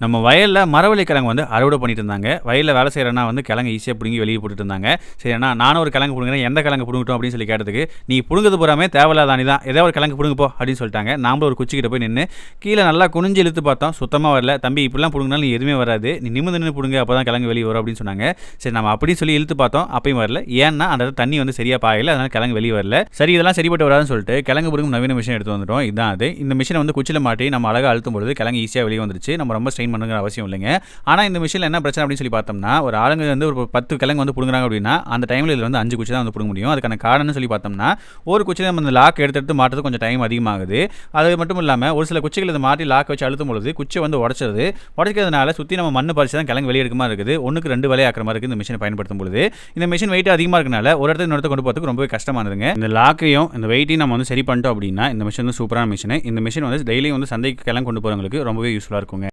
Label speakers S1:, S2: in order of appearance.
S1: நம்ம வயலில் மரவள்ளி கிழங்கு வந்து அறுவடை பண்ணிட்டு இருந்தாங்க. வயலில் வேலை செய்கிறனா வந்து கிழங்கு ஈஸியாக பிடுங்கி வெளியே போட்டுட்டு இருந்தாங்க. சரி அண்ணா நானும் ஒரு கிழங்கு பிடுங்குறேன், எந்த கிழங்கு பிடுங்கட்டும் அப்படின்னு சொல்லி கேட்டதுக்கு, நீ பிடுங்குறது பூராமே தேவையில்லாத அணி தான், ஏதோ ஒரு கிழங்கு பிடுங்க போ அப்படின்னு சொல்லிட்டாங்க. நாமளும் ஒரு குச்சிக்கிட்ட போய் நின்று கீழே நல்லா குனிஞ்சு இழுத்து பார்த்தோம், சுத்தமாக வரல. தம்பி இப்படிலாம் பிடுங்கினாலும் நீ எதுவுமே வராது, நீ நிமிர்ந்து நின்று பிடுங்க, அப்போ தான் கிழங்கு வெளியே வரும் அப்படின்னு சொன்னாங்க. சரி நம்ம அப்படின்னு சொல்லி இழுத்து பார்த்தோம், அப்பயும் வரல. ஏன்னா அந்த தண்ணி வந்து சரியாக பாயல, அதனால கிழங்கு வெளியே வரல. சரி இதெல்லாம் சரிப்பட்டு வராதுன்னு சொல்லிட்டு கிழங்கு பிடுங்கும் நவீன மிஷின் எடுத்து வந்துட்டோம். இதுதான் அது. இந்த மிஷினை வந்து குச்சியில் மாட்டி நம்ம அழகாக அழுத்தும் பொழுது கிழங்கு ஈஸியாக வெளியே வந்துருச்சு. நம்ம ரொம்ப ஸ்ட்ரெயின் பண்ணுங்கிற அவசியம் இல்லைங்க. ஆனால் இந்த மிஷினில் என்ன பிரச்சனை அப்படின்னு சொல்லி பார்த்தோம்னா, ஒரு ஆளுங்க வந்து ஒரு 10 கிழங்கு வந்து பிடுங்குறாங்க அப்படின்னா அந்த டைமில் இதில் வந்து 5 குச்சி தான் வந்து பிடுங்க முடியும். அதுக்கான காரணம்னு சொல்லி பார்த்தோம்னா, ஒரு குச்சி நம்ம இந்த லாக் எடுத்து மாட்டுறது கொஞ்சம் டைம் அதிகமாகுது. அது மட்டும் இல்லாமல் ஒரு சில குச்சிகள் இதை மாட்டி லாக் வச்சு அழுத்தும் பொழுது குச்சி வந்து உடச்சிருது. உடைக்கிறதுனால சுற்றி நம்ம மண்ணு பறிச்சு தான் கிழங்கு வெளியே எடுக்க மாதிரி இருக்குது. ஒன்றுக்கு 2 வேலையை ஆக்கிற மாதிரி இருக்குது இந்த மிஷினை பயன்படுத்தும் பொழுது. இந்த மிஷின் வெயிட் அதிகமாக இருக்கனால ஒரு இடத்துல இன்னொரு கொண்டு போகிறதுக்கு ரொம்பவே கஷ்டமானதுங்க. இந்த லாக்கையும் இந்த வெயிட்டையும் நம்ம வந்து சரி பண்ணிட்டோம் அப்படின்னா இந்த மிஷின் வந்து சூப்பரான மிஷின். இந்த மிஷின் வந்து டெய்லியும் வந்து சந்தைக்கு கிழங்கு கொண்டு போகிறவங்களுக்கு ரொம்பவே யூஸ்ஃபுல்லாக இருக்குங்க.